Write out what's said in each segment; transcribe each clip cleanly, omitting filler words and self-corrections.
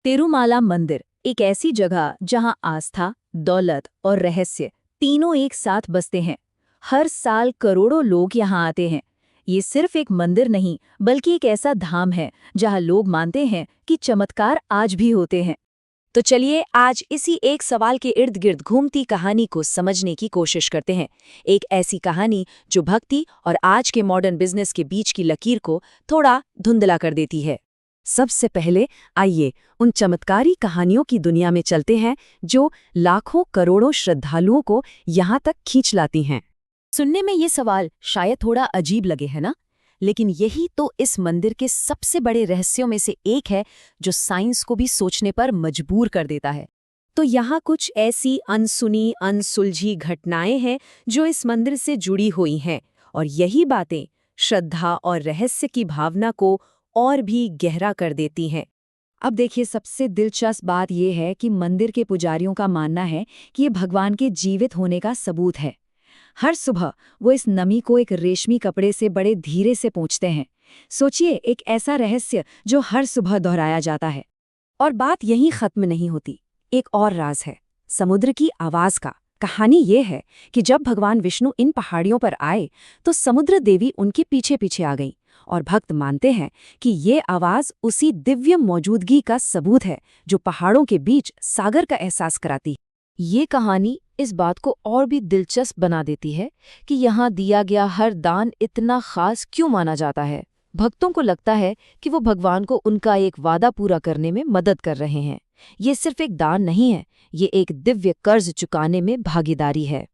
तिरुमाला मंदिर एक ऐसी जगह जहां आस्था, दौलत और रहस्य तीनों एक साथ बसते हैं। हर साल करोड़ों लोग यहां आते हैं। ये सिर्फ एक मंदिर नहीं, बल्कि एक ऐसा धाम है जहां लोग मानते हैं कि चमत्कार आज भी होते हैं। तो चलिए आज इसी एक सवाल के इर्द गिर्द घूमती कहानी को समझने की कोशिश करते हैं। एक ऐसी कहानी जो भक्ति और आज के मॉडर्न बिजनेस के बीच की लकीर को थोड़ा धुंधला कर देती है। सबसे पहले आइए उन चमत्कारी कहानियों की दुनिया में चलते हैं जो लाखों करोड़ों श्रद्धालुओं को यहाँ तक खींच लाती हैं। सुनने में ये सवाल शायद थोड़ा अजीब लगे, है ना? लेकिन यही तो इस मंदिर के सबसे बड़े रहस्यों में से एक है जो साइंस को भी सोचने पर मजबूर कर देता है। तो यहाँ कुछ ऐसी अनसुनी अनसुलझी घटनाएं हैं जो इस मंदिर से जुड़ी हुई हैं, और यही बातें श्रद्धा और रहस्य की भावना को और भी गहरा कर देती हैं। अब देखिए, सबसे दिलचस्प बात यह है कि मंदिर के पुजारियों का मानना है कि ये भगवान के जीवित होने का सबूत है। हर सुबह वो इस नमी को एक रेशमी कपड़े से बड़े धीरे से पोंछते हैं। सोचिए, एक ऐसा रहस्य जो हर सुबह दोहराया जाता है। और बात यहीं खत्म नहीं होती। एक और राज है, समुद्र की आवाज का। कहानी ये है कि जब भगवान विष्णु इन पहाड़ियों पर आए तो समुद्र देवी उनके पीछे पीछे आ गई, और भक्त मानते हैं कि ये आवाज उसी दिव्य मौजूदगी का सबूत है जो पहाड़ों के बीच सागर का एहसास कराती है। ये कहानी इस बात को और भी दिलचस्प बना देती है कि यहाँ दिया गया हर दान इतना खास क्यों माना जाता है। भक्तों को लगता है कि वो भगवान को उनका एक वादा पूरा करने में मदद कर रहे हैं। ये सिर्फ एक दान नहीं है, ये एक दिव्य कर्ज चुकाने में भागीदारी है।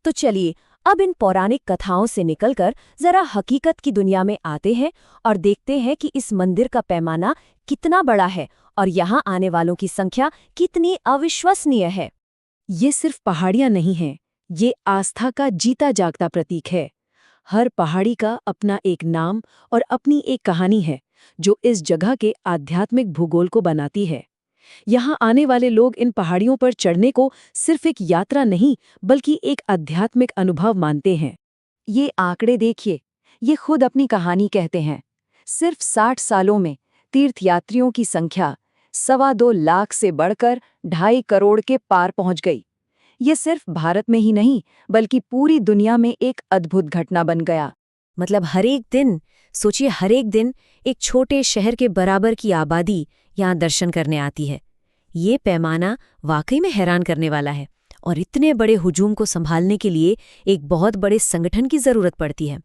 तो चलिए अब इन पौराणिक कथाओं से निकलकर जरा हकीकत की दुनिया में आते हैं और देखते हैं कि इस मंदिर का पैमाना कितना बड़ा है और यहाँ आने वालों की संख्या कितनी अविश्वसनीय है। ये सिर्फ पहाड़ियां नहीं हैं, ये आस्था का जीता जागता प्रतीक है। हर पहाड़ी का अपना एक नाम और अपनी एक कहानी है जो इस जगह के आध्यात्मिक भूगोल को बनाती है। यहाँ आने वाले लोग इन पहाड़ियों पर चढ़ने को सिर्फ एक यात्रा नहीं, बल्कि एक आध्यात्मिक अनुभव मानते हैं। ये आंकड़े देखिए, ये खुद अपनी कहानी कहते हैं। सिर्फ 60 सालों में तीर्थयात्रियों की संख्या 2.25 लाख से बढ़कर 2.5 करोड़ के पार पहुंच गई। ये सिर्फ भारत में ही नहीं, बल्कि पूरी दुनिया में एक अद्भुत घटना बन गया। मतलब हर एक दिन, सोचिए, हर एक दिन एक छोटे शहर के बराबर की आबादी यहाँ दर्शन करने आती है। ये पैमाना वाकई में हैरान करने वाला है, और इतने बड़े हुजूम को संभालने के लिए एक बहुत बड़े संगठन की जरूरत पड़ती है।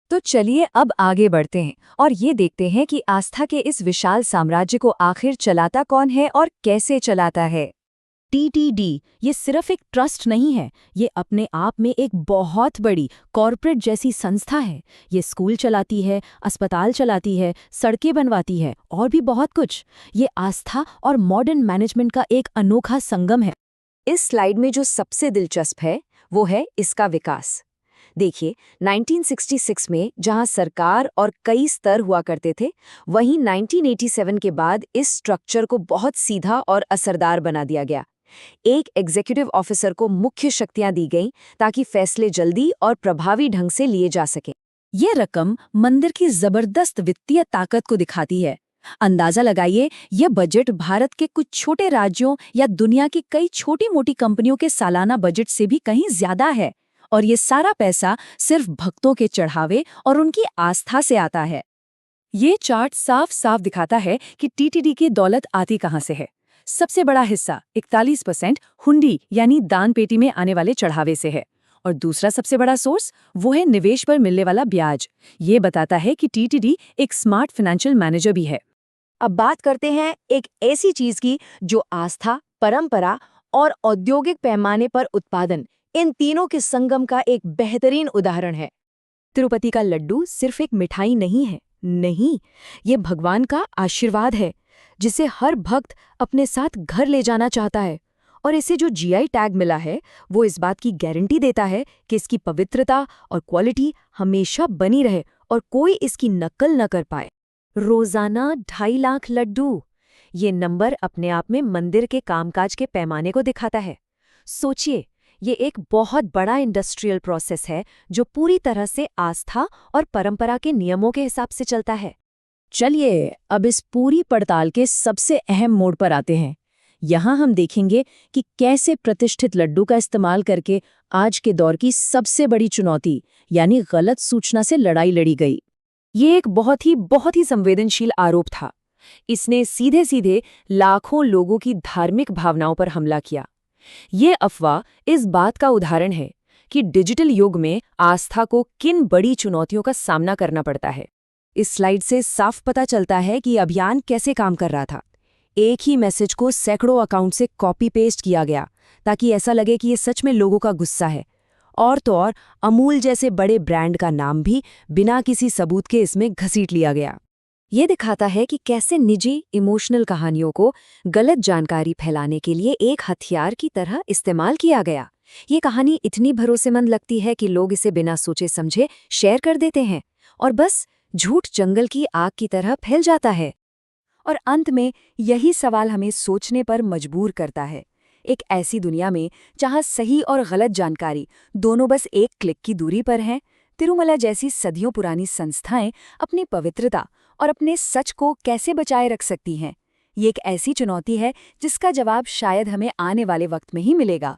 तो चलिए अब आगे बढ़ते हैं और ये देखते हैं कि आस्था के इस विशाल साम्राज्य को आखिर चलाता कौन है और कैसे चलाता है। टीटीडी ये सिर्फ एक ट्रस्ट नहीं है, ये अपने आप में एक बहुत बड़ी कॉर्पोरेट जैसी संस्था है। ये स्कूल चलाती है, अस्पताल चलाती है, सड़कें बनवाती है और भी बहुत कुछ। ये आस्था और मॉडर्न मैनेजमेंट का एक अनोखा संगम है। इस स्लाइड में जो सबसे दिलचस्प है वो है इसका विकास। देखिए, 1966 में जहां सरकार और कई स्तर हुआ करते थे, वहीं 1987 के बाद इस स्ट्रक्चर को बहुत सीधा और असरदार बना दिया गया। एक एग्जीक्यूटिव ऑफिसर को मुख्य शक्तियां दी गईं ताकि फैसले जल्दी और प्रभावी ढंग से लिए जा सकें। ये रकम मंदिर की जबरदस्त वित्तीय ताकत को दिखाती है। अंदाजा लगाइए, यह बजट भारत के कुछ छोटे राज्यों या दुनिया की कई छोटी-मोटी कंपनियों के सालाना बजट से भी कहीं ज्यादा है। और ये सारा पैसा सिर्फ भक्तों के चढ़ावे और उनकी आस्था से आता है। ये चार्ट साफ साफ दिखाता है कि टीटीडी की दौलत आती कहां से है। सबसे बड़ा हिस्सा 41% हुंडी यानी दान पेटी में आने वाले चढ़ावे से है, और दूसरा सबसे बड़ा सोर्स वो है निवेश पर मिलने वाला ब्याज। ये बताता है कि टीटीडी एक स्मार्ट फाइनेंशियल मैनेजर भी है। अब बात करते हैं एक ऐसी चीज की जो आस्था, परंपरा और औद्योगिक पैमाने पर उत्पादन, इन तीनों के संगम का एक बेहतरीन उदाहरण है। तिरुपति का लड्डू सिर्फ एक मिठाई नहीं है, नहीं, ये भगवान का आशीर्वाद है जिसे हर भक्त अपने साथ घर ले जाना चाहता है। और इसे जो जीआई टैग मिला है वो इस बात की गारंटी देता है कि इसकी पवित्रता और क्वालिटी हमेशा बनी रहे और कोई इसकी नकल न कर पाए। रोजाना 2.5 लाख लड्डू, ये नंबर अपने आप में मंदिर के कामकाज के पैमाने को दिखाता है। सोचिए, ये एक बहुत बड़ा इंडस्ट्रियल प्रोसेस है जो पूरी तरह से आस्था और परंपरा के नियमों के हिसाब से चलता है। चलिए अब इस पूरी पड़ताल के सबसे अहम मोड़ पर आते हैं। यहाँ हम देखेंगे कि कैसे प्रतिष्ठित लड्डू का इस्तेमाल करके आज के दौर की सबसे बड़ी चुनौती यानी गलत सूचना से लड़ाई लड़ी गई। ये एक बहुत ही संवेदनशील आरोप था। इसने सीधे सीधे लाखों लोगों की धार्मिक भावनाओं पर हमला किया। ये अफवाह इस बात का उदाहरण है कि डिजिटल युग में आस्था को किन बड़ी चुनौतियों का सामना करना पड़ता है। इस स्लाइड से साफ पता चलता है कि अभियान कैसे काम कर रहा था। एक ही मैसेज को सैकड़ों अकाउंट से कॉपी पेस्ट किया गया ताकि ऐसा लगे कि ये सच में लोगों का गुस्सा है। और तो और अमूल जैसे बड़े ब्रांड का नाम भी बिना किसी सबूत के इसमें घसीट लिया गया। ये दिखाता है कि कैसे निजी इमोशनल कहानियों को गलत जानकारी फैलाने के लिए एक हथियार की तरह इस्तेमाल किया गया। ये कहानी इतनी भरोसेमंद लगती है कि लोग इसे बिना सोचे समझे शेयर कर देते हैं और बस झूठ जंगल की आग की तरह फैल जाता है। और अंत में यही सवाल हमें सोचने पर मजबूर करता है। एक ऐसी दुनिया में जहां सही और गलत जानकारी दोनों बस एक क्लिक की दूरी पर हैं, तिरुमला जैसी सदियों पुरानी संस्थाएं अपनी पवित्रता और अपने सच को कैसे बचाए रख सकती हैं? ये एक ऐसी चुनौती है जिसका जवाब शायद हमें आने वाले वक्त में ही मिलेगा।